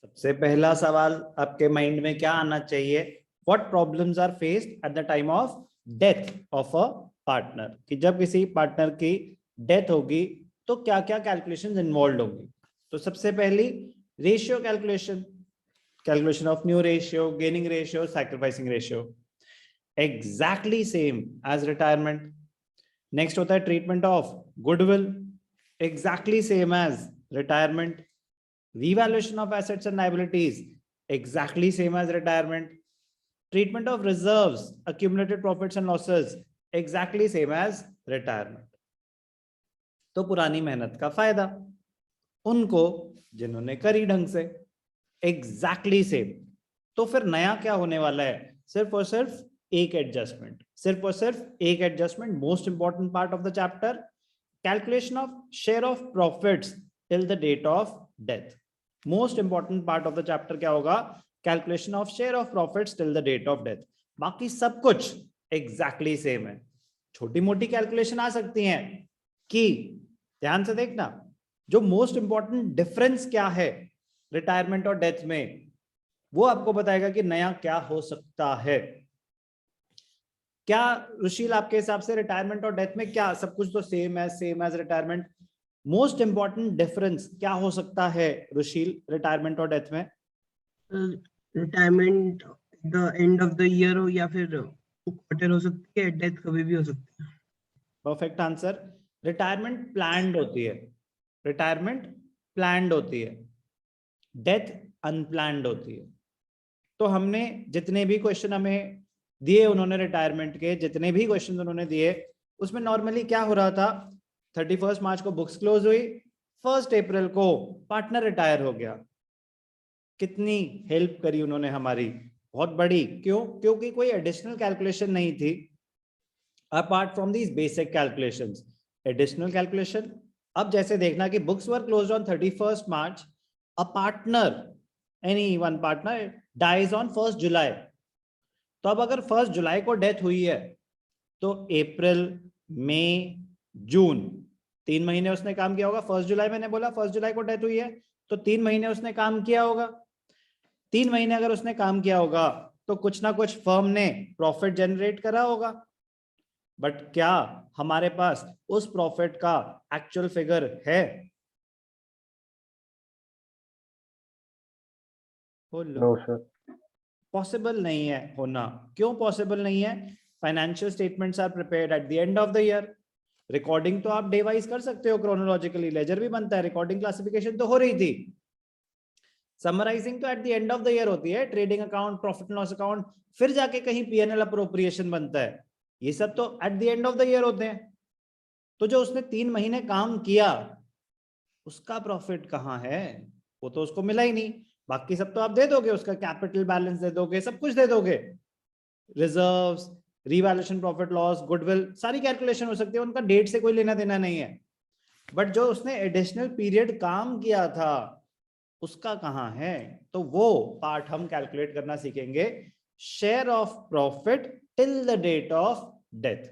सबसे पहला सवाल आपके माइंड में क्या आना चाहिए? What problems are faced at the time of death of a partner, कि जब किसी पार्टनर की डेथ होगी तो क्या क्या कैलकुलेशंस इन्वॉल्व होंगी। तो सबसे पहली ratio calculation, calculation of new ratio, gaining ratio, sacrificing ratio, exactly same as retirement. Next होता है treatment of goodwill, exactly same as retirement. Revaluation of assets and liabilities, exactly same as retirement. Treatment of reserves, accumulated profits and losses, exactly same as retirement. तो पुरानी मेहनत का फायदा उनको जिन्होंने करी ढंग से, exactly same। तो फिर नया क्या होने वाला है? सिर्फ और सिर्फ एक एडजस्टमेंट, सिर्फ और सिर्फ एक adjustment. Most important part of the chapter, calculation of share of profits till the date of death. Most important part of the chapter क्या होगा? Calculation of share of profits till the date of death. बाकी सब कुछ exactly same है। छोटी मोटी calculation आ सकती हैं कि ध्यान से देखना, जो मोस्ट इंपॉर्टेंट डिफरेंस क्या है रिटायरमेंट और डेथ में, वो आपको बताएगा कि नया क्या हो सकता है। क्या रुशील आपके हिसाब से रिटायरमेंट और डेथ में क्या सब कुछ तो same as retirement? Most important difference क्या हो सकता है रुशील रिटायरमेंट और डेथ में? Retirement the end of the year हो या फिर क्वार्टर हो सकती है, डेथ कभी भी हो सकती है। Perfect answer. रिटायरमेंट प्लान्ड होती है, रिटायरमेंट प्लान्ड होती है, डेथ अनप्लान्ड होती है। तो हमने जितने भी क्वेश्चन हमें दिए उन्होंने रिटायरमेंट के, जितने भी क्वेश्चन उन्होंने दिए, उसमें नॉर्मली क्या हो रहा था? 31 मार्च को बुक्स क्लोज हुई, 1 अप्रैल को पार्टनर रिटायर हो गया। कितनी हेल्प करी उन्होंने हमारी, बहुत बड़ी। क्यों? क्योंकि कोई एडिशनल कैलकुलेशन नहीं थी apart from these basic calculations. Additional calculation, अब जैसे देखना कि books were closed on 31 March, a partner, any one partner dies on 1 July. तो अब अगर 1 जुलाई को डेथ हुई है तो अप्रैल, मई, जून, 3 महीने उसने काम किया होगा। 1 जुलाई मैंने बोला 1 जुलाई को डेथ हुई है तो 3 महीने उसने काम किया होगा। 3 महीने अगर उसने काम किया होगा तो कुछ ना कुछ फर्म ने प्रॉफिट जनरेट करा होगा। बट क्या हमारे पास उस प्रॉफिट का एक्चुअल फिगर है? नो सर, पॉसिबल नहीं है होना। क्यों पॉसिबल नहीं है? Financial statements are prepared at the end of the year. Recording तो आप डे वाइज कर सकते हो, क्रोनोलॉजिकली लेजर भी बनता है, रिकॉर्डिंग क्लासिफिकेशन तो हो रही थी। समराइजिंग तो eight the end of the year होती है, trading account, profit and loss account, फिर जाके कहीं पीएनएल अप्रोप्रिएशन बनता है। ये सब तो eight the end of the year होते हैं। तो जो उसने 3 महीने काम किया उसका प्रॉफिट कहाँ है? वो तो उसको मिला ही नहीं। बाकी सब तो आप दे दोगे, उसका कैपिटल बैलेंस दे दोगे, सब कुछ दे दोगे, reserves, revaluation, profit loss, goodwill, सारी कैलकुलेशन हो सकती है, उनका डेट से कोई लेना देना नहीं है। बट जो उसने एडिशनल पीरियड काम किया था उसका कहाँ है? तो वो पार्ट हम कैलकुलेट करना सीखेंगे। Share of profit till the date of death.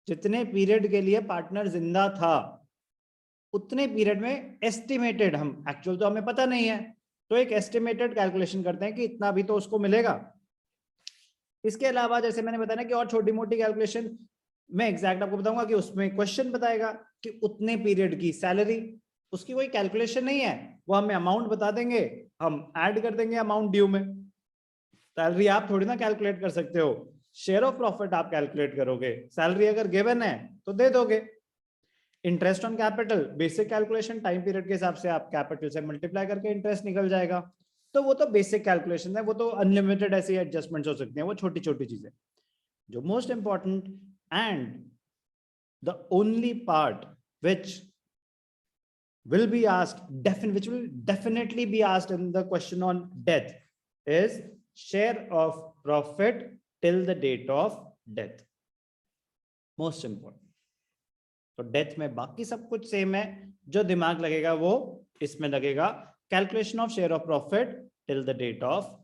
जितने पीरियड के लिए पार्टनर जिंदा था उतने पीरियड में एस्टिमेटेड, हम एक्चुअल तो हमें पता नहीं है, तो एक एस्टिमेटेड कैलकुलेशन करते हैं कि इतना भी तो उसको मिलेगा। इसके अलावा जैसे मैंने बताया कि और छोटी मोटी कैलकुलेशन मैं एग्जैक्ट आपको बताऊंगा कि उसमें क्वेश्चन बताएगा कि उतने पीरियड की सैलरी, उसकी कोई कैलकुलेशन नहीं है, वो हमें अमाउंट बता देंगे, हम ऐड कर देंगे अमाउंट ड्यू में। सैलरी आप थोड़ी ना कैलकुलेट कर सकते हो, शेयर ऑफ प्रॉफिट आप कैलकुलेट करोगे। सैलरी अगर गिवन है तो दे दोगे। Interest on capital, basic calculation, time period के हिसाब से आप कैपिटल से मल्टीप्लाई करके इंटरेस्ट निकल जाएगा। तो वो तो बेसिक कैलकुलेशन है, वो तो अनलिमिटेड ऐसी एडजस्टमेंट्स हो सकती हैं, वो छोटी छोटी चीजें। जो most important and the only part which will be asked, which will definitely be asked in the question on death is share of profit till the date of death. Most important. तो death में बाकी सब कुछ same है, जो दिमाग लगेगा वो इसमें लगेगा, calculation of share of profit till the date of